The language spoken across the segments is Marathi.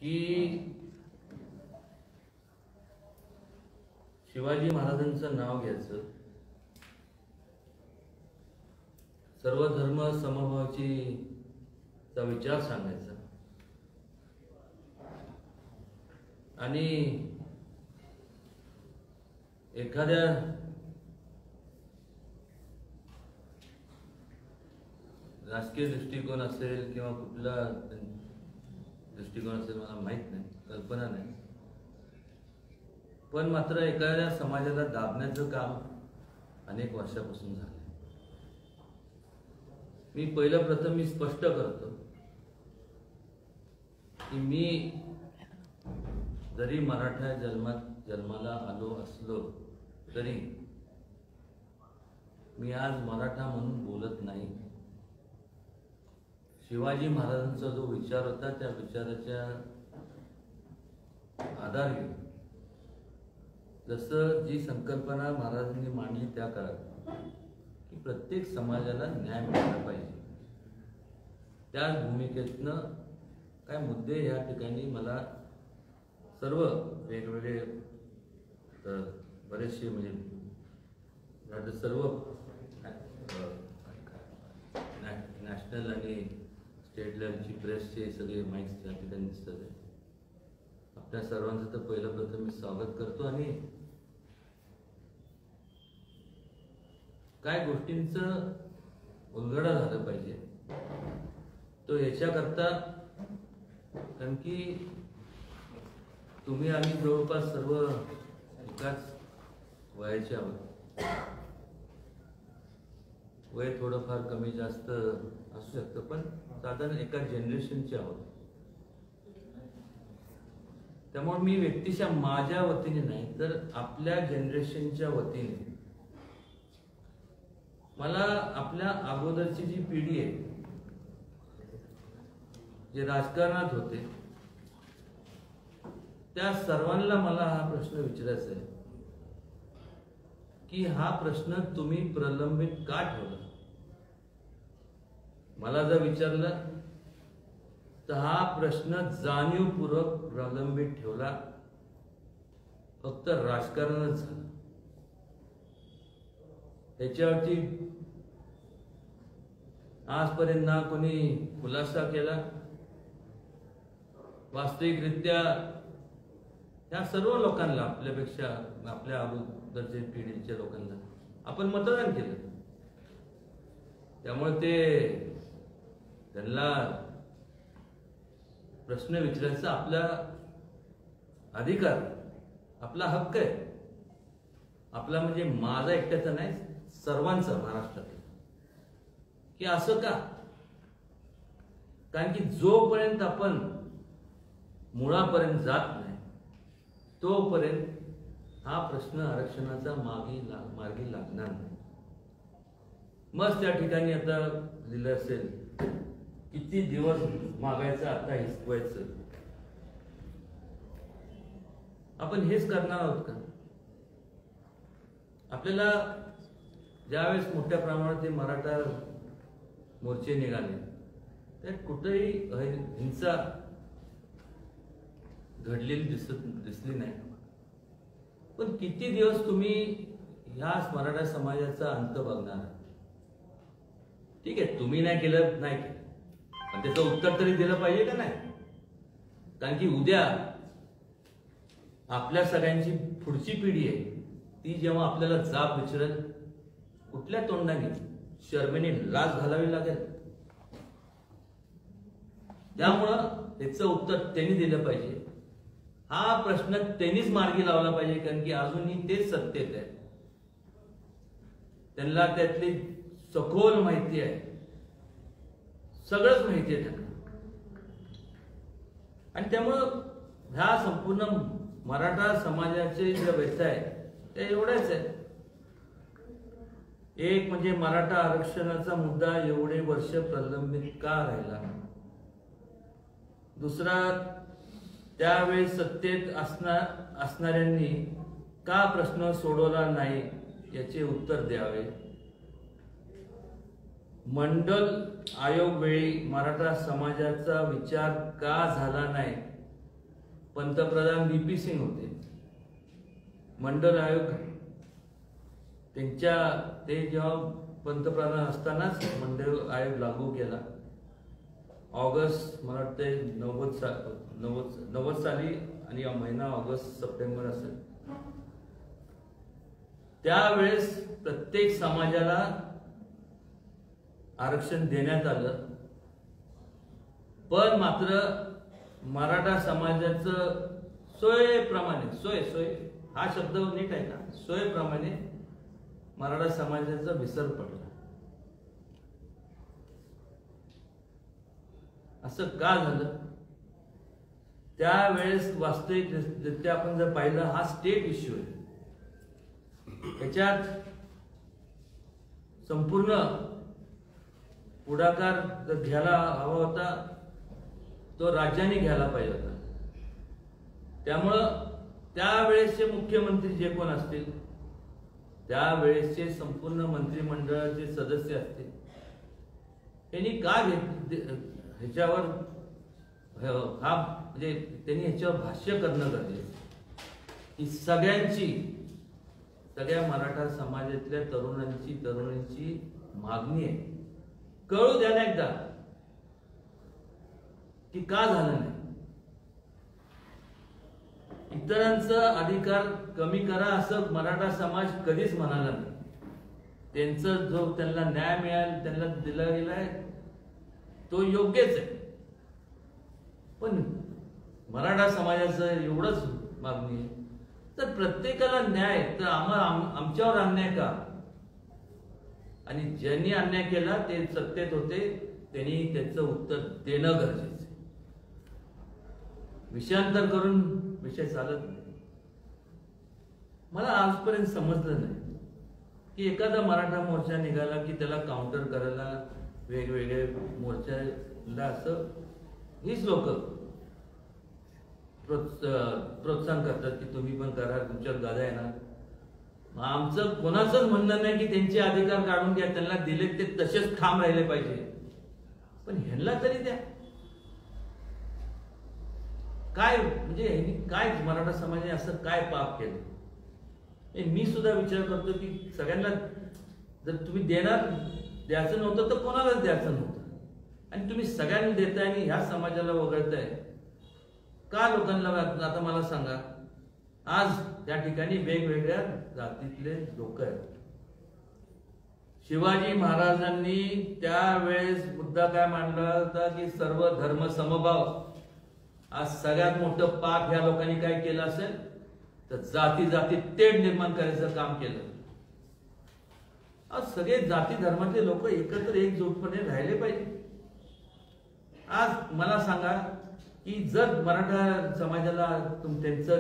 की शिवाजी महाराजांचं नाव घ्यायचं, सर्व धर्म समभावाची चा विचार सांगायचा आणि एखाद्या राजकीय दृष्टिकोन असेल किंवा कुठला दृष्टिकोन असेल मला माहित नाही, कल्पना नाही, पण मात्र एखाद्या समाजाला दाबण्याचं काम अनेक वर्षापासून झालं. मी पहिलं प्रथम मी स्पष्ट करतो की मी जरी मराठा जन्माला आलो असलो तरी मी आज मराठा म्हणून बोलत नाही. शिवाजी महाराजांचा जो विचार होता त्या विचाराच्या आधार घेऊन जसं जी संकल्पना महाराजांनी मांडली त्या काळात की प्रत्येक समाजाला न्याय मिळाला पाहिजे, त्या भूमिकेतनं काय मुद्दे या ठिकाणी मला सर्व वेगवेगळे बरेचसे म्हणजे सर्व नॅशनल आणि स्टेट लेवलची प्रेसचे सगळे माईक्स त्या ठिकाणी दिसतात. आपल्या सर्वांचं तर पहिलं प्रथम मी स्वागत करतो आणि काय गोष्टींचं उलगडा झालं पाहिजे तो याच्याकरता, कारण की तुम्ही आम्ही जवळपास सर्व एकाच वयाचे आहोत. वय थोडंफार कमी जास्त असू शकतं पण साधारण एका जनरेशनचे आहोत. त्यामुळे मी व्यक्तिशः माझ्या वतीने नाही तर आपल्या जनरेशनच्या वतीने मला आपल्या अगोदरची जी पिढी आहे जे राजकारणात होते त्या सर्वांना मला हा प्रश्न विचारायचा आहे की हा प्रश्न तुम्ही प्रलंबित का ठेवला. मला जर विचारलं तर हा प्रश्न जाणीवपूर्वक प्रलंबित ठेवला, फक्त राजकारणच झालं. त्याच्यावरती आजपर्यंत ना कोणी खुलासा केला. वास्तविकरित्या या सर्व लोकांना आपल्यापेक्षा आपल्या अगोदरच्या पिढीच्या लोकांना आपण मतदान केलं, त्यामुळे ते त्यांना प्रश्न विचारायचा आपला अधिकार, आपला हक्क आहे. आपला म्हणजे माझा एकट्याचा नाही, सर्वांचा महाराष्ट्रात. की असं का? कारण की जोपर्यंत आपण मुळापर्यंत जात नाही तोपर्यंत हा प्रश्न आरक्षणाचा मार्गी लागणार नाही. मग त्या ठिकाणी आता लिहिलं असेल किती दिवस मागायचं आता हिसकवायचं. आपण हेच करणार आहोत का? आपल्याला ज्यावेळेस मोठ्या प्रमाणात ते मराठा मोर्चे निघाले त्यात कुठेही हिंसा घडलेली दिसली नाही. पण किती दिवस तुम्ही ह्या मराठा समाजाचा अंत बघणार? ठीक आहे, तुम्ही नाही केलं नाही केलं, पण त्याचं उत्तर तरी दिलं पाहिजे का नाही? कारण की उद्या आपल्या सगळ्यांची पुढची पिढी आहे ती जेव्हा आपल्याला जाब विचारेल कुठल्या तोंडाने, शर्मेने लाज घालावी लागेल. त्यामुळं त्याचं उत्तर त्यांनी दिलं पाहिजे. हा प्रश्न त्यांनीच मार्गी लावला पाहिजे, कारण की अजूनही तेच सत्तेत आहे. त्यांना त्यातली सखोल माहिती आहे, सगळंच माहिती आहे त्यांना. आणि त्यामुळं ह्या संपूर्ण मराठा समाजाचे जे व्यथा आहे ते एवढेच आहे. एक म्हणजे मराठा आरक्षणाचा मुद्दा एवढे वर्ष प्रलंबित का राहिला. दुसरा, त्यावेळेस सत्तेत असणाऱ्यांनी का प्रश्न सोडवला नाही याचे उत्तर द्यावे. मंडल आयोग वेळी मराठा समाजाचा विचार का झाला नाही पंतप्रधान VP सिंग होते, मंडल आयोग ते जेव्हा पंतप्रधान असतानाच मंडल आयोग लागू केला. ऑगस्ट मला वाटते 90 साली आणि महिना ऑगस्ट सप्टेंबर असेल. त्यावेळेस प्रत्येक समाजाला आरक्षण देण्यात आलं, पण मात्र मराठा समाजाचं सोयीप्रमाणे, सोय हा शब्द नीट आहे का, सोयीप्रमाणे मराठा समाजाचा विसर पडला. असं का झालं? त्यावेळेस वास्तविकरित्या आपण जर पाहिलं, हा स्टेट इश्यू आहे. याच्यात संपूर्ण पुढाकार जर घ्यायला हवा होता तो राज्याने घ्यायला पाहिजे होता. त्यामुळं त्यावेळेसचे मुख्यमंत्री जे कोण असतील, त्यावेळेसचे संपूर्ण मंत्रिमंडळाचे सदस्य असतील, त्यांनी का ह्याच्यावर हा म्हणजे त्यांनी ह्याच्यावर भाष्य करणं गरजेचं की सगळ्या मराठा समाजातल्या तरुणांची मागणी आहे. कळू द्या ना एकदा की का झालं नाही. इतरांचा अधिकार कमी करा असं मराठा समाज कधीच म्हणाला नाही. त्यांचा जो त्यांना न्याय मिळाला, त्यांना दिला गेलाय तो योग्यच आहे. पण मराठा समाजाचं एवढंच मागणी आहे, तर प्रत्येकाला न्याय, तर आमच्यावर अन्याय का? आणि ज्यांनी अन्याय केला ते सत्तेत होते, त्यांनी त्याचं उत्तर देणं गरजेचं आहे. विषयांतर करून विषय चालत नाही. मला आजपर्यंत समजलं नाही की एखादा मराठा मोर्चा निघाला की त्याला काउंटर करायला वेगवेगळे मोर्चाला असं हीच लोक प्रोत्साहन करतात की तुम्ही पण करा, तुमच्यावर गादा येणार. आमचं कोणाचंच म्हणणं नाही की त्यांचे अधिकार काढून घ्या, त्यांना दिले ते तसेच ठाम राहिले पाहिजे, पण ह्यांना तरी द्या. काय म्हणजे काय मराठा समाजाने असं काय पाप केलं? मी सुद्धा विचार करतो की सगळ्यांना जर तुम्ही द्यायचं नव्हतं तर कोणालाच द्यायचं नव्हतं, आणि तुम्ही सगळ्यांना देताय आणि ह्या समाजाला वगळताय का? लोकांना आता मला सांगा, आज त्या ठिकाणी वेगवेगळ्या जातीतले लोक आहेत. शिवाजी महाराजांनी त्यावेळेस मुद्दा काय मांडला होता की सर्व धर्म समभाव. आज सगळ्यात मोठं पाप ह्या लोकांनी काय केलं असेल तर जाती तेढ निर्माण करायचं काम केलं. आज सगळे जाती धर्माचे लोक एकत्र एकजूटपणे राहिले पाहिजे. आज मला सांगा की जर मराठा समाजाला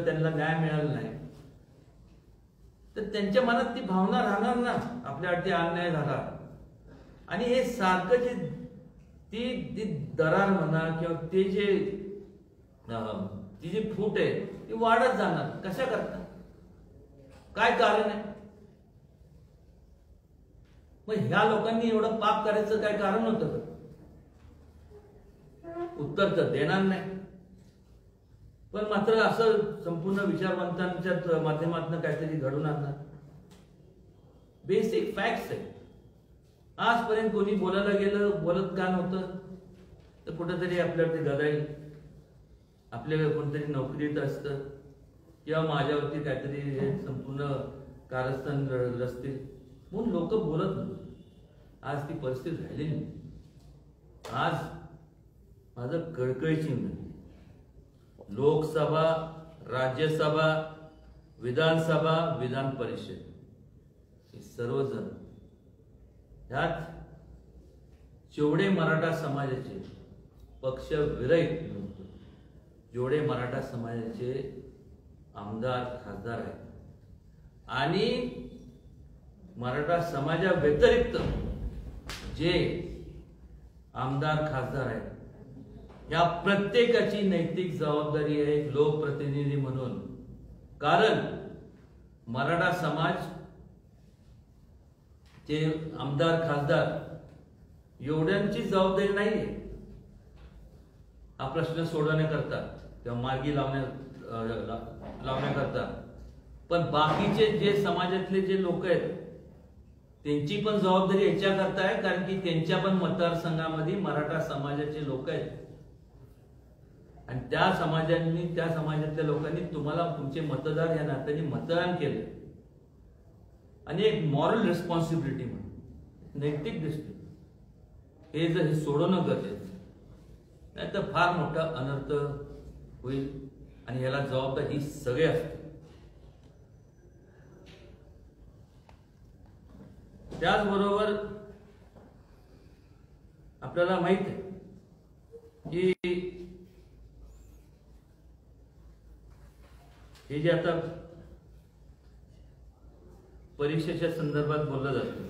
त्यांना न्याय मिळाला नाही तर त्यांच्या मनात ती भावना राहणार ना, आपल्यावरती अन्याय झाला. आणि हे सारखं ती दरार म्हणा किंवा ती जी फूट आहे ती वाढत जाणार. कशा करता? काय कारण आहे? मग ह्या लोकांनी एवढं पाप करायचं काय कारण होतं? उत्तर तर देणार नाही. पण मात्र असं संपूर्ण विचारवंतांच्या माध्यमातून काहीतरी घडून आणणार. बेसिक फॅक्ट्स आहे. आजपर्यंत कोणी बोलायला गेलं, बोलत का नव्हतं तर कुठेतरी आपल्यावरती गदाई, आपल्या कोणतरी नोकरीत असतं किंवा माझ्यावरती काहीतरी संपूर्ण कारस्थान रचतील म्हणून लोक बोलत नव्हते. आज ती परिस्थिती राहिली नाही. आज माझं कळकळीची विनंती, लोकसभा, राज्यसभा, विधानसभा, विधान परिषद हे सर्वजण ह्यात जेवढे मराठा समाजाचे पक्ष विरहित जेवढे मराठा समाजाचे आमदार खासदार आहेत आणि मराठा समाजा व्यतिरिक्त जे आमदार खासदार आहेत, या प्रत्येकाची नैतिक जबाबदारी आहे एक लोकप्रतिनिधी म्हणून. कारण मराठा समाज जे आमदार खासदार एवढ्यांची जबाबदारी नाहीये हा प्रश्न सोडवण्याकरता. किंवा मार्गी लावण्याकरता, पण बाकीचे जे समाजातले जे लोक आहेत त्यांची पण जबाबदारी याच्याकरता आहे, कारण की त्यांच्या पण मतदारसंघामध्ये मराठा समाजाचे लोक आहेत आणि त्या समाजातल्या लोकांनी तुम्हाला तुमचे मतदार या नात्याने मतदान केलं आणि एक मॉरल रिस्पॉन्सिबिलिटी म्हणून नैतिक दृष्टी हे सोडवणं गरजेचं, नाही तर फार मोठा अनर्थ होईल आणि याला जबाबदार ही सगळे असते. त्याचबरोबर आपल्याला माहित आहे की हे जे आता परीक्षेच्या संदर्भात बोललं जातं,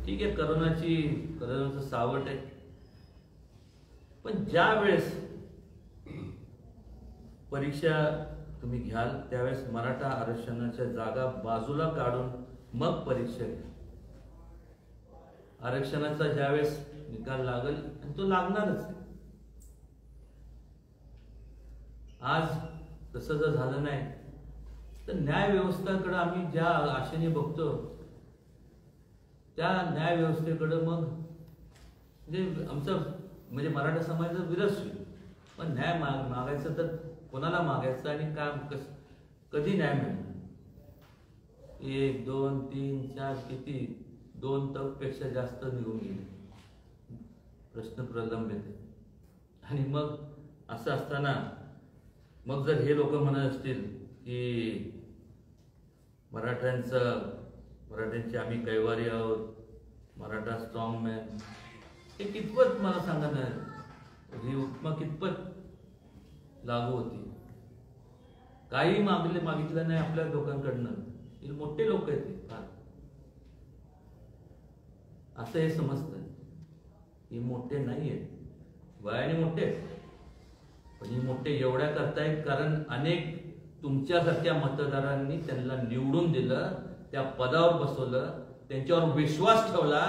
ठीक आहे, करोनाचं सावट आहे, पण ज्या वेळेस परीक्षा तुम्ही घ्याल त्यावेळेस मराठा आरक्षणाच्या जागा बाजूला काढून मग परीक्षा घ्या. आरक्षणाचा ज्यावेळेस निकाल लागेल आणि तो लागणारच. आज तसं जर झालं नाही तर न्याय व्यवस्थेकडे आम्ही ज्या आशेने बघतो त्या न्याय व्यवस्थेकडे मग म्हणजे आमचं म्हणजे मराठा समाजाचा विरस होईल. पण न्याय मागायचं तर कोणाला मागायचं आणि कधी न्याय मिळेल? 1, 2, 3, 4 किती 2 पेक्षा जास्त निघून गेले, प्रश्न प्रलंबित आहे. आणि मग असं असताना मग जर हे लोक म्हणत असतील की मराठ्यांचे आम्ही कैवारी आहोत, मराठा स्ट्रॉंग मॅन, हे कितपत मला सांगा ना, ही उपमा कितपत लागू होती? काही मागितलं नाही आपल्या लोकांकडनं. हे मोठे लोक आहेत ते फार, असं हे समजतं. हे मोठे नाही आहेत, वयाने मोठे आहेत, पण हे मोठे एवढ्या करतायत कारण अनेक तुमच्यासारख्या मतदारांनी त्यांना निवडून दिलं, त्या पदावर बसवलं, त्यांच्यावर विश्वास ठेवला,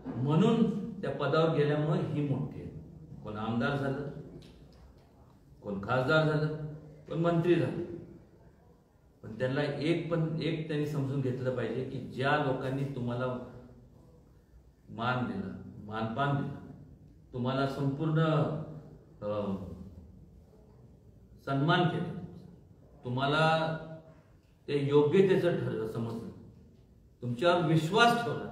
म्हणून त्या पदावर गेल्यामुळे ही मोठी आहे. कोण आमदार झालं, कोण खासदार झालं, कोण मंत्री झालं. पण त्यांना एक त्यांनी समजून घेतलं पाहिजे की ज्या लोकांनी तुम्हाला मान दिला, मानपान दिला, तुम्हाला संपूर्ण सन्मान केला, तुम्हाला ते योग्यतेचं ठरलं समजलं, तुमच्यावर विश्वास ठेवला,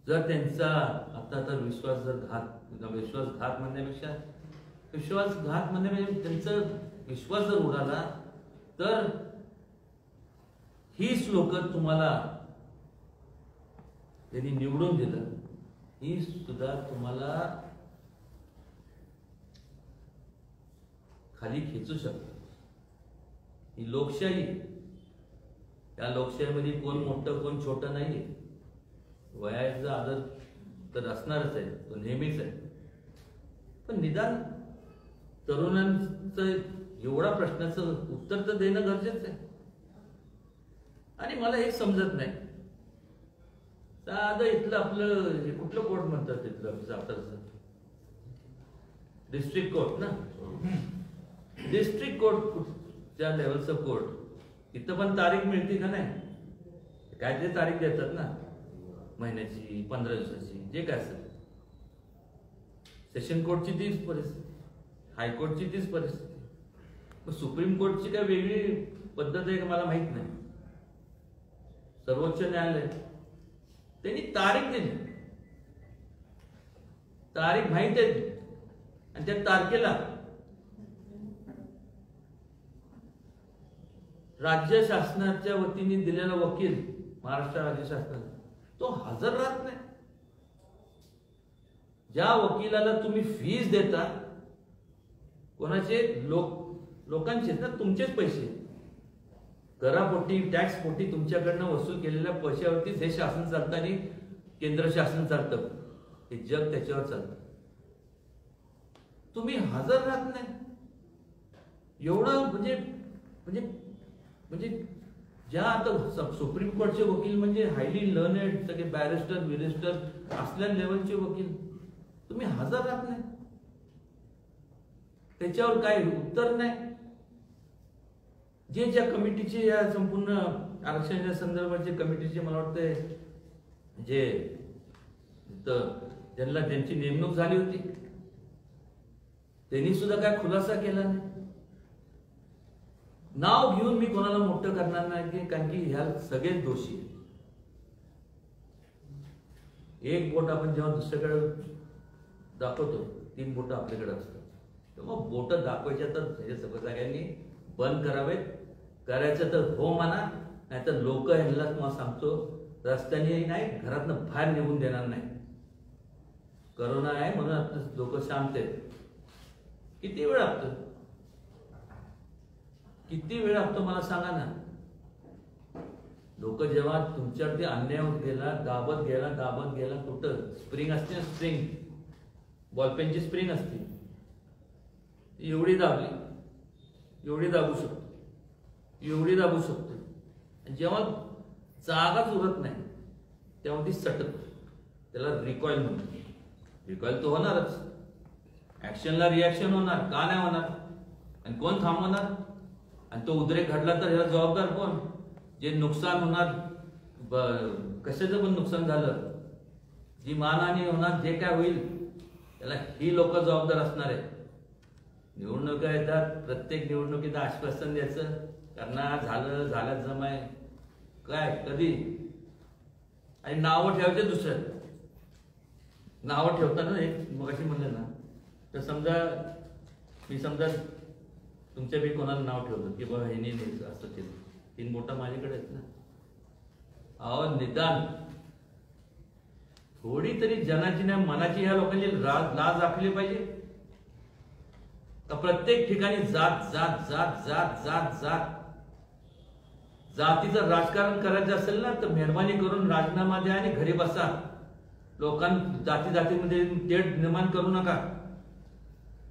जर त्यांचा आता तर विश्वासघात म्हणण्यापेक्षा विश्वासघात म्हणजे त्यांचा विश्वास जर उडाला तर हीच लोक तुम्हाला त्यांनी निवडून दिलं, ही सुद्धा तुम्हाला खाली खेचू शकतात. ही लोकशाही, त्या लोकशाहीमध्ये कोण मोठं कोण छोटं नाही. वयाचा आदर तर असणारच आहे, तो नेहमीच आहे, पण निदान तरुणांचं एवढा प्रश्नाचं उत्तर तर देणं गरजेचं आहे. आणि मला हे समजत नाही, साधं इथलं आपलं हे कुठलं कोर्ट म्हणतात तिथलं सातारचं डिस्ट्रिक्ट कोर्ट ना, डिस्ट्रिक्ट कोर्टच्या लेवलचं कोर्ट, इथं पण तारीख मिळते का नाही? काय ते तारीख देतात ना, महिन्याची, 15 दिवसाची, जे काय असेल. सेशन कोर्टची तीच परिस्थिती, हायकोर्टची तीच परिस्थिती. मग सुप्रीम कोर्टची काय वेगळी पद्धत आहे का मला माहित नाही. सर्वोच्च न्यायालय त्यांनी तारीख दिली, तारीख माहित आहे, आणि त्या तारखेला राज्य शासनाच्या वतीने दिलेला वकील, महाराष्ट्र राज्य शासनाचा, तो हजर राहत नाही. ज्या वकिलाला तुम्ही फीस देता, कोणाचे लोकांचे ना, तुमचेच पैसे, करापोटी टॅक्स पोटी तुमच्याकडनं वसूल केलेल्या पैशावरतीच हे शासन चालतं आणि केंद्र शासन चालतं, हे जग त्याच्यावर चालतं. तुम्ही हजर राहत नाही. एवढं म्हणजे ज्या आता सुप्रीम कोर्टचे वकील म्हणजे हायली लर्नेड, सगळे बॅरिस्टर विरिस्टर असल्या लेवलचे वकील, तुम्ही हजर राहत नाही. त्याच्यावर काही उत्तर नाही. जे ज्या कमिटीचे या संपूर्ण आरक्षणाच्या संदर्भाचे कमिटीचे मला वाटते जे ज्यांची नेमणूक झाली होती त्यांनी सुद्धा काय खुलासा केला नाही. नाव घेऊन मी कोणाला मोठं करणार नाही, कारण की ह्या सगळेच दोषी. एक बोट आपण जेव्हा दुसऱ्याकडे दाखवतो 3 बोट आपल्याकडे असतात, तेव्हा बोट दाखवायच्या तर हे सगळं सगळ्यांनी बंद करावेत. करायचं तर हो म्हणा, नाही तर लोक ह्यांना तुम्हाला सांगतो रस्त्याने नाही घरातनं बाहेर निघून देणार नाही. करोना आहे म्हणून आता लोक शांत आहेत. किती वेळ लागतो, किती वेळ लागतो मला सांगा ना. लोक जेव्हा तुमच्यावरती अन्याय होत गेला, दाबत गेला, कुठं स्प्रिंग असते, स्प्रिंग बॉलपेनची स्प्रिंग असते, एवढी दाबली, एवढी दाबू शकतो, एवढी दाबू शकतो. जेव्हा जागाच उरत नाही तेव्हा ती सटत, त्याला रिकॉईल म्हणतो. रिकॉईल तो होणारच, ऍक्शनला रिॲक्शन होणार, का नाही होणार, आणि कोण थांबवणार. आणि तो उद्रेक घडला तर ह्याला जबाबदार कोण. जे नुकसान होणार, कशाचं पण नुकसान झालं, जी मानहानी होणार, जे काय होईल त्याला ही लोक जबाबदार असणार आहे. निवडणुका येतात, प्रत्येक निवडणुकीत आश्वासन द्यायचं, करणार, झालं जमाय काय कधी, आणि नावं ठेवायचे दुसरं. नावं ठेवताना एक मगाशी म्हणलं ना, तर समजा तुमच्या बी कोणाला नाव ठेवलं की बाबा हे नाही असं केलं, 3 बोटं माझ्याकडे आहेत ना. अहो निदान थोडी तरी जनाची नाही मनाची ह्या लोकांची लाज राखली पाहिजे. तर प्रत्येक ठिकाणी जात जात जात जात जात जात जातीचं राजकारण करायचं असेल ना तर मेहरबानी करून राजीनामा द्या आणि घरी बसा. जातीमध्ये तेढ निर्माण करू नका.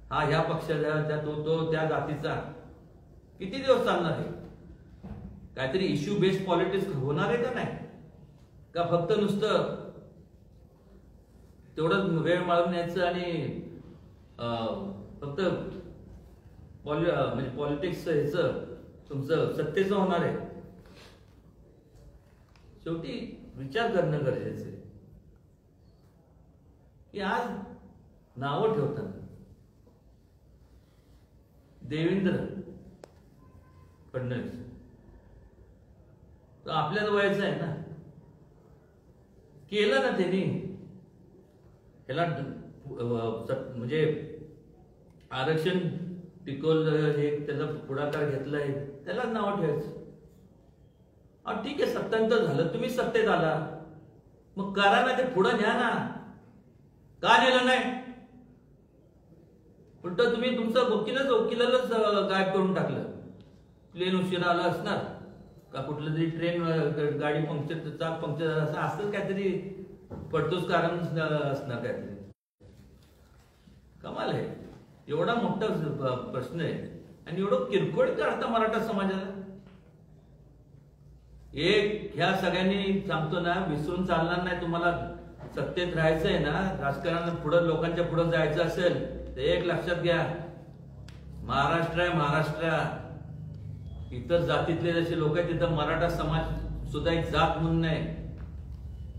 हा ह्या पक्षाचा, तो त्या जातीचा. किती दिवस चालणार आहे. काहीतरी इश्यू बेस्ड पॉलिटिक्स होणार आहे का नाही, का फक्त नुसतं तेवढंच वेळ मारून यायचं आणि फक्त म्हणजे पॉलिटिक्स ह्याचं तुमचं सत्तेचं होणार आहे. शेवटी विचार करणं गरजेचं आहे की आज नावं ठेवताना देवेंद्र फडणवीस तर आपल्याच वयाचं आहे ना, केलं ना त्यांनी, ह्याला म्हणजे आरक्षण टिकवलं, हे त्याचा पुढाकार घेतला आहे, त्याला नाव ठेवायचं. ठीक आहे, सत्तांतर झालं, तुम्ही सत्तेत आला, मग करा ना, ते पुढं न्या ना. का नेलं नाही. उलट तुम्ही तुमचं वकिलालाच गायब करून टाकलं. प्लेन उशिरा आला असणार का, कुठलं तरी ट्रेन गाडी पंक्चर, चाक पंक्चर झालं असं असं काहीतरी पडतोच कारण असणार काहीतरी. कमाल आहे. एवढा मोठा प्रश्न आहे आणि एवढं किरकोळ काढता मराठा समाजाला. एक ह्या सगळ्यांनी सांगतो ना, विसरून चालणार नाही. तुम्हाला सत्तेत राहायचं आहे ना, राजकारणाला पुढं लोकांच्या पुढं जायचं असेल तर एक लक्षात घ्या, महाराष्ट्र आहे, महाराष्ट्र. इतर जातीतले जसे लोक आहेत तिथं मराठा समाज सुद्धा एक जात म्हणून आहे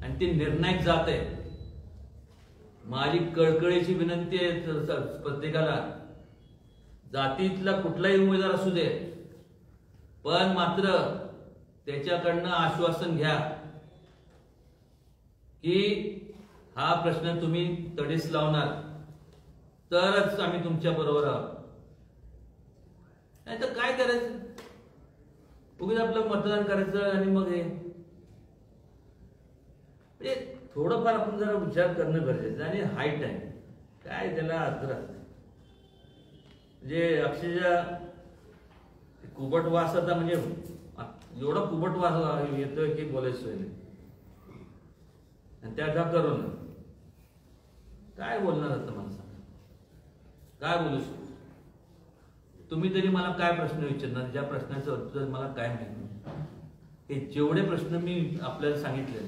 आणि ती निर्णायक जात आहे. माझी कळकळीची विनंती आहे प्रत्येकाला, जातीतला कुठलाही उमेदवार असू दे, पण मात्र त्याच्याकडनं आश्वासन घ्या की हा प्रश्न तुम्ही तडीस लावणार तरच आम्ही तुमच्या बरोबर आहोत. नाही तर काय करायचं, उगीच आपलं मतदान करायचं आणि मग हे म्हणजे थोडंफार आपण जरा विचार करणं गरजेचं. आणि हाईट आहे काय त्याला अर्थ राहत नाही. म्हणजे अक्षरशः कुबट वास आता म्हणजे एवढा कुबट वास येतोय की बोलायचं सोय नाही. आणि त्याचा करून काय बोलणार आता मला सांगा, काय बोलू शकतो. तुम्ही तरी मला काय प्रश्न विचारणार, ज्या प्रश्नाचं उत्तर मला काय माहिती नाही. हे जेवढे प्रश्न मी आपल्याला सांगितले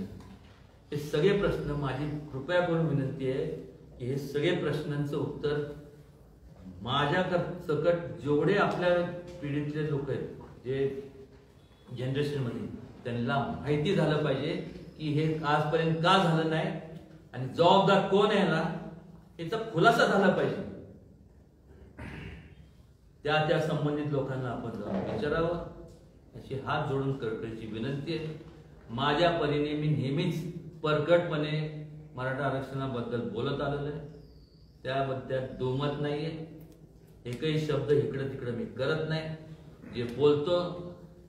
हे सगळे प्रश्न, माझी कृपया करून विनंती आहे की हे सगळे प्रश्नांचं उत्तर माझ्या सकट जेवढे आपल्या पिढीतले लोक आहेत, जे जनरेशन मध्ये, त्यांना माहिती झालं पाहिजे की हे आजपर्यंत का झालं नाही आणि जबाबदार कोण आहे ना, याचा खुलासा झाला पाहिजे. त्या संबंधित लोकांना आपण जाऊन विचारावं अशी हात जोडून कळकळीची विनंती आहे. माझ्या परीने मी नेहमीच परकटपणे मराठा आरक्षणाबद्दल बोलत आलेलो आहे. त्याबद्दल दुमत नाहीये. एकही शब्द इकडे तिकडे मी करत नाही. जे बोलतो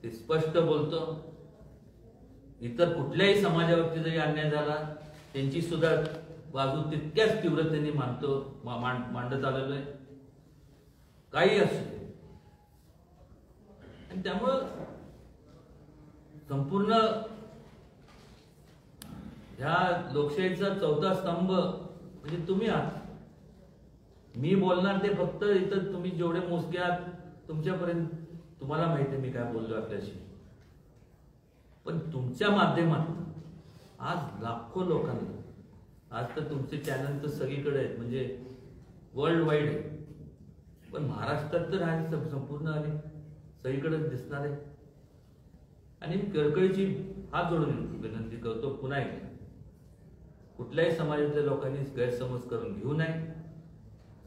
ते स्पष्ट बोलतो. इतर कुठल्याही समाजावरती जरी अन्याय झाला त्यांची सुद्धा बाजू तितक्याच तीव्रतेने मांडत आलेलो आहे, काही असू दे. आणि त्यामुळं संपूर्ण ह्या लोकशाहीचा चौथा स्तंभ म्हणजे तुम्ही आहात. मी बोलणार ते फक्त इथं तुम्ही जेवढे मोजके आहात तुमच्यापर्यंत तुम्हाला माहिती आहे मी काय बोललो आपल्याशी. पण तुमच्या माध्यमातून आज लाखो लोकांना, आज तर तुमचे चॅनल तर सगळीकडे आहेत, म्हणजे वर्ल्ड वाईड आहे, पण महाराष्ट्रात तर आहे संपूर्ण आणि सगळीकडे दिसणार आहे. आणि मी कळकळीची हात जोडून विनंती करतो पुन्हा एकदा, कुठल्याही समाजातल्या लोकांनी गैरसमज करून घेऊ नये.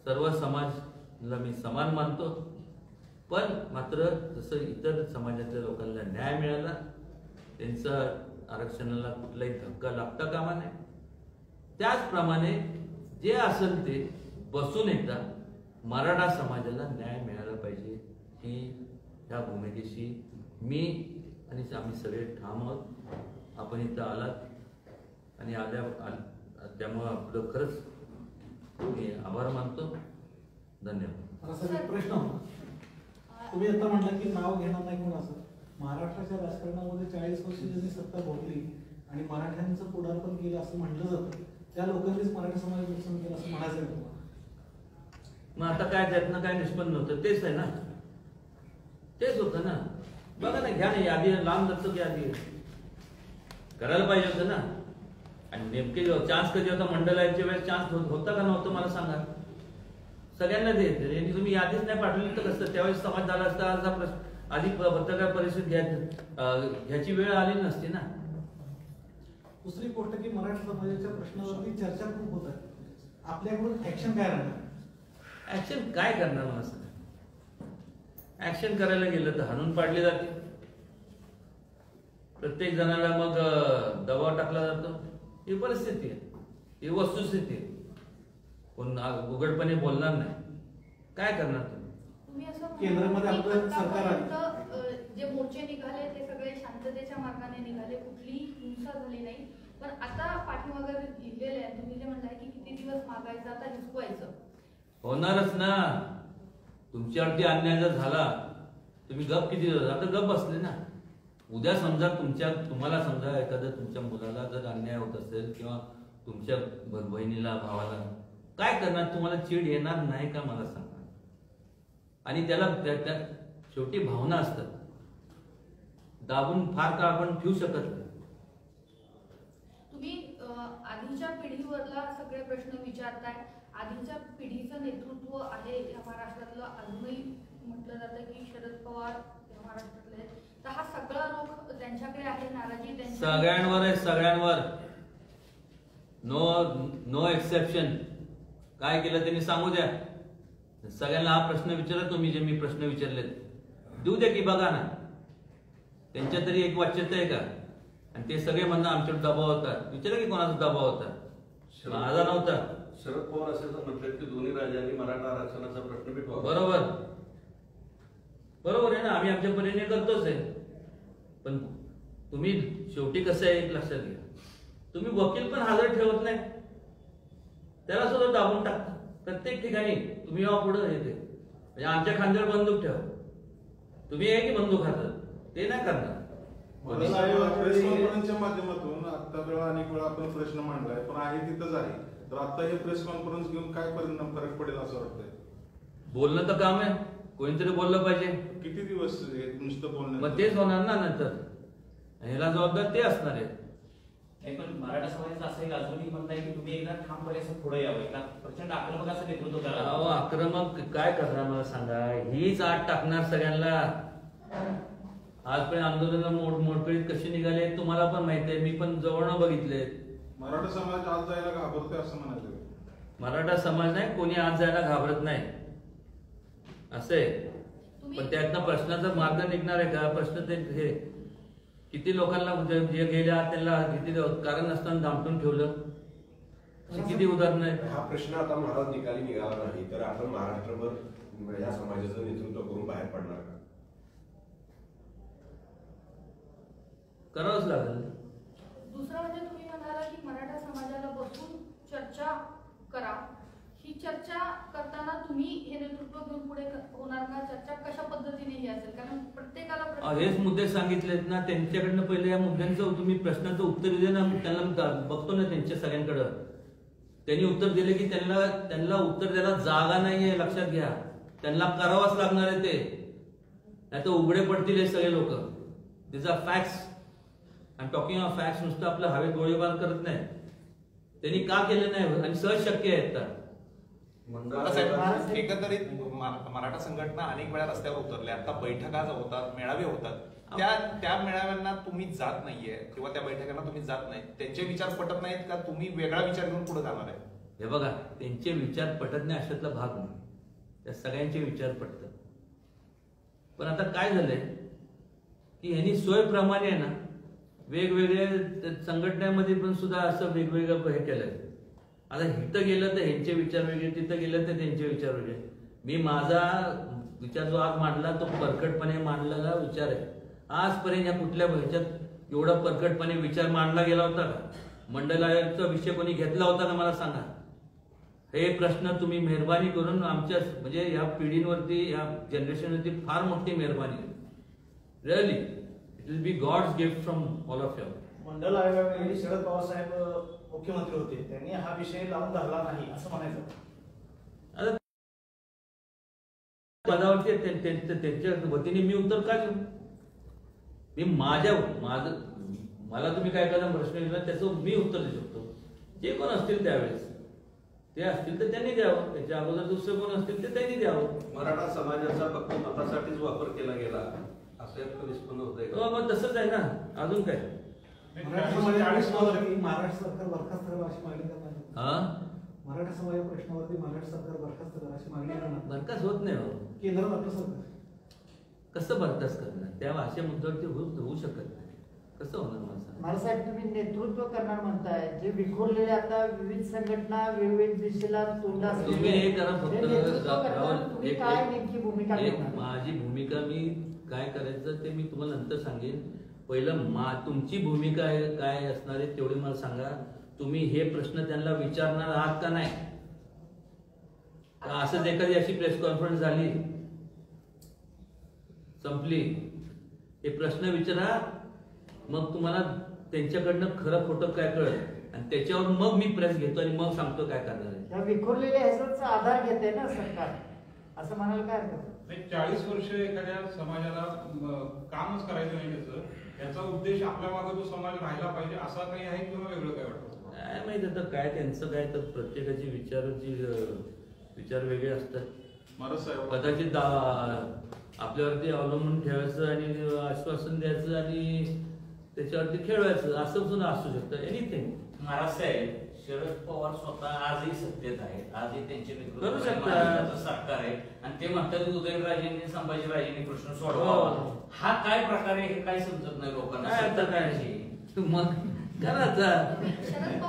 सर्व समाजाला मी समान मानतो, पण मात्र जसं इतर समाजातल्या लोकांना न्याय मिळाला, त्यांचा आरक्षणाला कुठलाही धक्का लागता कामा नये. त्याचप्रमाणे जे असेल ते बसून एकदा मराठा समाजाला न्याय मिळाला पाहिजे ही ह्या भूमिकेशी मी आणि आम्ही सगळे ठाम आहोत. आपण इथं आलात आणि त्यामुळे आपलं खरंच मी आभार मानतो. धन्यवाद. असा एक प्रश्न होता, तुम्ही आता म्हटलं की नाव घेणार नाही कोण असं. महाराष्ट्राच्या राजकारणामध्ये 40 वर्ष ज्यांनी सत्ता भोगली आणि मराठ्यांचं पुढारपण केलं असं म्हटलं जातं, त्या लोकांनीच मराठी समाज नुकसान केलं असं म्हणायचं आहे तुम्हाला? मग आता काय त्यातनं काय निष्पन्न होतं? तेच आहे ना, तेच होतं ना. बघा ना, घ्या ना यादी, लांब जातो यादी करायला पाहिजे होतं ना. आणि नेमके चान्स कधी होता? मंडळाच्या वेळेस चान्स होता का नव्हतं मला सांगा. सगळ्यांना देते तुम्ही यादीच नाही पाठवली तर कसं? त्यावेळेस समाज झाला असता, आज हा प्रश्न आधी पत्रकार परिषद घ्यायची वेळ आली नसती ना. दुसरी गोष्ट की मराठा समाजाच्या प्रश्नावरती चर्चा खूप होत आहे, आपल्याकडून ऍक्शन काय राहणार? ऍक्शन काय करणार मला सांगा? ऍक्शन करायला गेलं तर हाणून पाडले जाते, प्रत्येक जणाला मग दबाव टाकला जातो. ही परिस्थिती आहे, ही वस्तुस्थिती आहे. कोण उघडपणे बोलणार नाही. काय करणार तुम्ही? केंद्रामध्ये आपलं सरकार आहे, जे मोर्चे निघाले ते सगळे शांततेच्या मार्गाने निघाले, कुठलीही हिंसा झाली नाही. पण आता पाठीमागे लिहिलेलं आहे, तुम्ही जे म्हणताय की किती दिवस मागायचं, आता हिसकवायचं. होणारच ना. तुमच्यावरती अन्याय जर झाला तुम्ही गप किती दिवस? आता गप बसले ना. उद्या समजा तुम्हाला समजा एखाद्या तुमच्या मुलाला जर अन्याय होत असेल किंवा तुमच्या बहिणीला, भावाला, काय करणार? तुम्हाला चीड येणार नाही का मला सांगा? आणि त्याला त्या शेवटी भावना असतात, दाबून फार काळ आपण ठेवू शकत नाही. तुम्ही आधीच्या पिढीवरला सगळे प्रश्न विचारताय. आधीच्या पिढीचं नेतृत्व आहे या महाराष्ट्रातलं. अजूनही म्हटलं जातं की शरद पवार या महाराष्ट्रातले आहेत. तर हा सगळा रोख त्यांच्याकडे आहे, नाराजी त्यांच्या सगळ्यांवर आहे, सगळ्यांवर. No exception. काय केलं त्यांनी सांगू द्या. सगळ्यांना हा प्रश्न विचारा तुम्ही, जे मी प्रश्न विचारलेत देऊ द्या की बघा ना. त्यांच्या तरी एक वाच्यता आहे का? आणि ते सगळे म्हणणं आमच्यावर दबाव होता. विचारा की कोणाचा दबाव होता? माझा नव्हता. शरद पवार असे म्हटले की दोन्ही राज्यांनी मराठा आरक्षणाचा प्रश्न मिटवा. बरोबर, बरोबर आहे ना. आम्ही आमच्या परीने करतोच आहे. पण तुम्ही शेवटी कसं आहे एक लक्षात घ्या, तुम्ही वकील पण हजर ठेवत नाही, त्याला सुद्धा दाबून टाकता प्रत्येक ठिकाणी. तुम्ही यावा पुढे येते म्हणजे आमच्या खांद्यावर बंदूक ठेवा. तुम्ही आहे की बंदूक हातात? ते नाही करणार. प्रेस कॉन्फरन्सच्या माध्यमातून आता वेळा अनेक वेळा आपण प्रश्न मांडलाय, पण आहे तिथंच आहे. तर आता हे प्रेस कॉन्फरन्स घेऊन काय परिणाम फरक पडेल असं वाटतंय? बोलणं तर काम आहे, कोणीतरी बोललं पाहिजे. किती दिवस नुसतं बोलणं? मग तेच होणार ना नंतर. ह्याला जबाबदार ते असणार आहे. नाही, पण मराठा समाजाचं असं एक अजूनही म्हणणं आहे की तुम्ही एकदा ठामपणे असं पुढे यावं, एकदा प्रचंड आक्रमक असं नेतृत्व अहो करा. आक्रमक काय करणार मला सांगा, हीच आठ टाकणार सगळ्यांना. आजपर्यंत आंदोलन मोडकळीत कशी निघाले तुम्हाला पण माहिती आहे, मी पण जवळनं बघितले. मराठा समाज आज जायला घाबरतोय असं म्हणायचं. मराठा समाज नाही, कोणी आज जायला घाबरत नाही असे. पण त्यातनं प्रश्नाचा मार्ग निघणार आहे का? प्रश्न ते हे किती लोकांना जे गेल्या त्यांना किती कारण नसताना दामटून ठेवलं, अशी किती उदाहरणं आहेत. हा प्रश्न आता महाराज निकाली निघाला नाही तर आपण महाराष्ट्रभर या समाजाचं नेतृत्व करून बाहेर पडणार का? करावंच लागेल. दुसरं म्हणजे तुम्ही म्हणाला की मराठा समाजाला बसून चर्चा करा. ही चर्चा करताना तुम्ही हे नेतृत्व घेऊन पुढे होणार का? चर्चा कशा पद्धतीने ही असेल? कारण प्रत्येकाला हेच मुद्दे सांगितलेत ना त्यांच्याकडनं. पहिले या मुद्द्यांचं तुम्ही प्रश्नाचं उत्तर दिले ना, त्यांना बघतो ना त्यांच्या सगळ्यांकडं. त्यांनी उत्तर दिले की त्यांना उत्तर द्यायला जागा नाहीये, लक्षात घ्या. त्यांना करावंच लागणार आहे ते, नाही तर उघडे पडतील हे सगळे लोक. This are facts. I am talking of facts. नुसतं आपलं हवेत गोळीबार करत नाही. त्यांनी का केलं नाही आणि सहज शक्य आहे तर. साहेब, एकंदरीत मराठा संघटना अनेक वेळा रस्त्यावर उतरल्या, आता बैठका होतात, मेळावे होतात. त्या मेळाव्यांना तुम्ही जात नाहीये किंवा त्या बैठकांना तुम्ही जात नाही, त्यांचे विचार पटत नाहीत का? तुम्ही वेगळा विचार घेऊन पुढे जाणार आहे? हे बघा, त्यांचे विचार पटत नाही अशातला भाग नाही, त्या सगळ्यांचे विचार पटतात. पण आता काय झालंय की ह्यांनी सोयप्रमाणे आहे ना वेगवेगळ्या संघटनेमध्ये पण सुद्धा असं वेगवेगळं हे केलंय. आता इथं गेलं तर ह्यांचे विचार वेगळे, तिथं गेलं तर त्यांचे विचार वेगळे. मी माझा विचार जो आज मांडला तो परखडपणे मांडलेला विचार आहे. आजपर्यंत या कुठल्या ह्याच्यात एवढा परखडपणे विचार मांडला गेला होता का? मंडळाचा विषय कोणी घेतला होता का? मला सांगा. हे प्रश्न तुम्ही मेहरबानी करून आमच्या म्हणजे या पिढींवरती, या जनरेशनवरती फार मोठी मेहरबानी. Really it will be God's gift from all of you. Mandal आयोगावेळी शरद पवार साहेब मुख्यमंत्री होते, त्यांनी हा विषय लावून धरला नाही असं म्हणायचं. आता पदावरती त्यांच्या वतीने मी उत्तर का देऊ? मी मला तुम्ही काय काय प्रश्न विचारला त्याचं मी उत्तर देऊ शकतो. जे कोण असतील त्यावेळेस ते असतील तर त्यांनी द्यावं, त्याच्या अगोदर दुसरे कोण असतील तर त्यांनी द्यावं. मराठा समाजाचा फक्त मतासाठीच वापर केला गेला असं निष्पन्न होतंय का? मग तसंच आहे ना, अजून काय? मराठा समाजावरती महाराष्ट्र सरकार बरखास्त करावं अशी मागणी करणार. हा, मराठा समाजा प्रश्नावरती महाराष्ट्र सरकार बरखास्त करावं अशी मागणी करणार. बरखास्त होत नाही. केंद्रात आपलं सरकार कसं बरखास्त करणार? त्या अशा मुद्द्यावरती होऊ शकत नाही. कसं होणार मला सांगा? महाराज तुम्ही नेतृत्व करणार म्हणताय, जे विखुरलेले आता विविध संघटना विविध दिशेला तोंड असलेले, तुम्ही हे करा फक्त नेतृत्व करताना तुम्ही एक- काय नेमकी भूमिका एक घेणार? माझी भूमिका मी काय करायचं ते मी तुम्हाला नंतर सांगेन. पहिलं तुमची भूमिका काय असणार आहे तेवढे मला सांगा. तुम्ही हे प्रश्न त्यांना विचारणार आहात का नाही? असंच एखादी अशी प्रेस कॉन्फरन्स झाली, संपली, हे प्रश्न विचारा, मग तुम्हाला त्यांच्याकडनं खरं खोटं काय कळत आणि त्याच्यावर मग मी प्रेस घेतो आणि मग सांगतो काय करणार आहे. या विखुरलेल्या ह्याचा आधार घेते ना सरकार, असं म्हणायला काय हरकत? 40 वर्ष एखाद्या समाजाला कामच करायचं नाही याचा उद्देश आपल्या मागे तो समाज राहिला पाहिजे असा काही आहे किंवा वेगळं काय वाटतं? काय माहित आता काय त्यांचं काय, तर प्रत्येकाची विचार वेगळे असतात. कदाचित आपल्यावरती अवलंबून ठेवायचं आणि आश्वासन द्यायचं आणि त्याच्यावरती खेळवायचं असं सुद्धा असू शकतं. एनिथिंग. महाराज साहेब, शरद पवार स्वतः आजही सत्तेत आहेत, आजही त्यांचे करू शकतात. महाराष्ट्राचं सरकार आहे आणि ते म्हणतात उदयनराजेंनी संभाजीराजेंनी प्रश्न सोडवावा. हा काय प्रकार आहे हे काय समजत नाही लोकांना. काय आता काय मग करायचा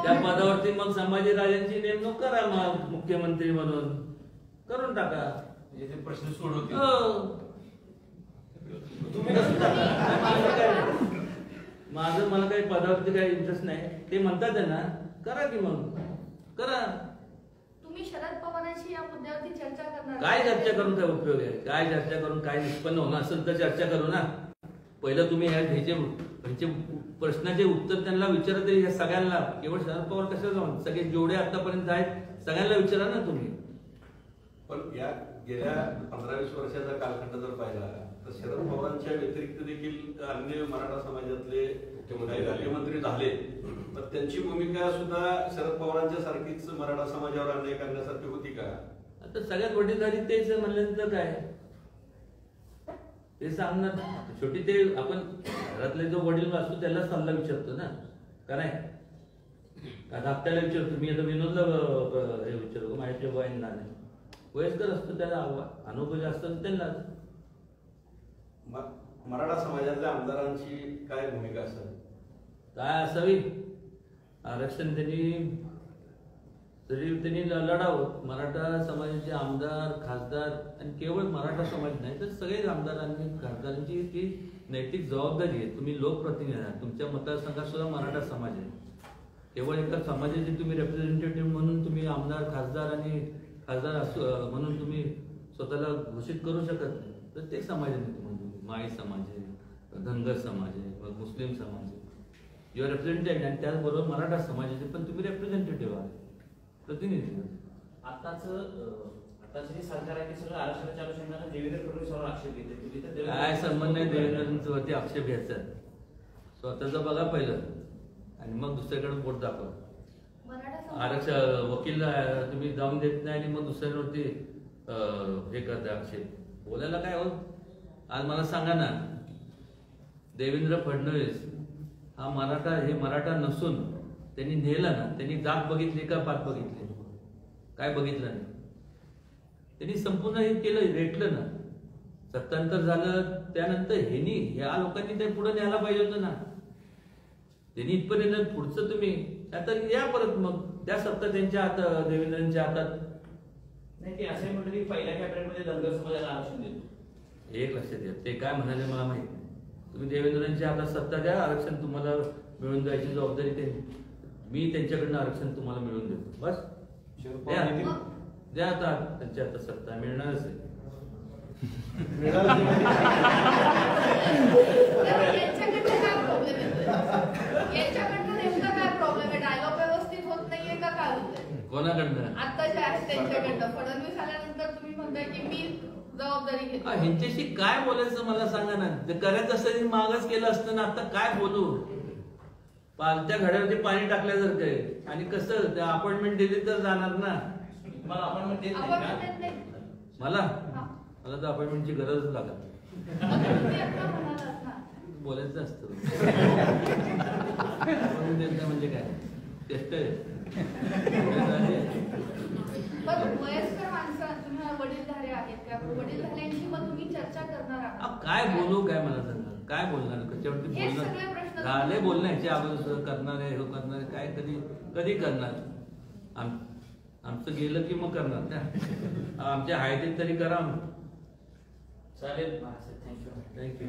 त्या पदावरती, मग संभाजीराजांची नेमणूक करा मग मुख्यमंत्री म्हणून करून टाका. म्हणजे ते प्रश्न सोडवतील. हो. माझं मला काही पदावरती काही इंटरेस्ट नाही. ते म्हणतात ना, करा की मग करा. तुम्ही शरद पवारांशी या मुद्द्यावरती चर्चा करणार? काय चर्चा करून काय उपयोग आहे? काय चर्चा करून काय निष्पन्न होणार असेल तर चर्चा करू ना. पहिलं तुम्ही ह्याचे प्रश्नाचे उत्तर त्यांना विचारा तरी ह्या सगळ्यांना. केवळ शरद पवार कशाला जाऊन, सगळे जेवढे आतापर्यंत आहेत सगळ्यांना विचारा ना तुम्ही. पण या गेल्या 15-20 वर्षाचा कालखंड जर पाहिला तर शरद पवारांच्या व्यतिरिक्त देखील अन्य मराठा समाजातले मुख्यमंत्री झाले, तर त्यांची भूमिका सुद्धा शरद पवारांच्या सारखीच मराठा समाजावर अन्याय करण्यासारखी होती का? आता सगळ्यात मोठी झाली तेच म्हणल्यानंतर काय ते सांगणार. शेवटी ते आपण घरातले जो वडील असतो त्याला सल्ला विचारतो ना, का नाही? आता आपल्याला विचारतो, मी आता विनोदला हे विचारतो, माझ्या वयांना नाही, वयस्कर असतो त्याला अनुभव जास्त त्यांना. मराठा समाजातल्या आमदारांची काय भूमिका असेल? काय असावी? आरक्षण त्यांनी लढावं. मराठा समाजाचे आमदार, खासदार, आणि केवळ मराठा समाज नाही तर सगळे आमदारांनी, खासदारांची ती नैतिक जबाबदारी आहे. तुम्ही लोकप्रतिनिधी आहात, तुमच्या मतदारसंघात सुद्धा मराठा समाज आहे. केवळ एका समाजाचे तुम्ही रिप्रेझेंटेटिव्ह म्हणून तुम्ही आमदार, खासदार आणि खासदार म्हणून तुम्ही स्वतःला घोषित करू शकत नाही. प्रत्येक समाजाने तुम्ही माळी समाज आहे, धनगर समाज आहे, मुस्लिम समाज आहे, युअर रिप्रेझेंटेटिव्ह, आणि त्याचबरोबर मराठा समाजाचे पण तुम्ही रिप्रेझेंटेटिव्ह आहात, प्रतिनिधी. आताच जे सरकार आहे ते सगळं आरक्षणाच्या अनुषंगाने देवेंद्र फडणवीसवर आक्षेप घेते. तुम्ही तर काय संबंध नाही देवेंद्रांवरती आक्षेप घ्यायचा. स्वतःचं बघा पहिलं आणि मग दुसऱ्याकडे बोट दाखवा. आरक्षण वकील तुम्ही जाऊन देत नाही आणि मग दुसऱ्यांवरती हे करता आक्षेप. बोलायला काय हो? आज मला सांगा ना, देवेंद्र फडणवीस हा मराठा नसून त्यांनी नेला ना, त्यांनी जात बघितली का पात बघितली? काय बघितलं नाही. त्यांनी संपूर्ण हे केलं, रेटलं ना. सत्तांतर झालं त्यानंतर ह्या लोकांनी ते पुढे न्यायला पाहिजे होतं ना. त्यांनी इथपर्यंत पुढचं तुम्ही आता या परत मग त्या सत्ता त्यांच्या हातात, देवेंद्रांच्या हातात नाही. ते असं म्हटलं की पहिल्या कॅबिनेटमध्ये धनगर समाजाला आरक्षण देतो. एक लक्षात घ्या, ते काय म्हणाले मला माहित नाही. तुम्ही देवेंद्रांच्या हातात सत्ता द्या, आरक्षण तुम्हाला मिळून द्यायची जबाबदारी त्यांची. मी त्यांच्याकडनं आरक्षण तुम्हाला मिळवून देतो, बस. द्या आता त्यांच्या हातात सत्ता, मिळणारच आहे. कोणाकडनं? आता जे आहे त्यांच्याकडनं. फडणवीस आल्यानंतर तुम्ही म्हणताय की मी जबाबदारी घेतो. ह्यांच्याशी काय बोलायचं मला सांगा ना. ते करायचं असतं मागच केलं असतं ना. आता काय बोलू? पालत्या घड्यावरती पाणी टाकल्यासारखं आहे. आणि कसं अपॉइंटमेंट दिली तर जाणार ना. मला अपॉइंटमेंट देत नाही. मला तर अपॉइंटमेंटची गरजच लागत. बोलायचं असतं. म्हणजे काय टेस्ट आहे. वयस्कर माणसं तुम्ही वडीलधारे आहेत त्या वडीलधाऱ्यांची मग तुम्ही चर्चा करणार आहात. काय बोलू? काय मला सांगा, काय बोलणार? कशावरती बोलणार? झाले बोलण्याच्या अगोदर करणार आहे, हे करणार आहे, काय कधी करणार? आमचं गेलं की मग करणार त्या. आमच्या हायतीत तरी करा. चालेल. थँक्यू.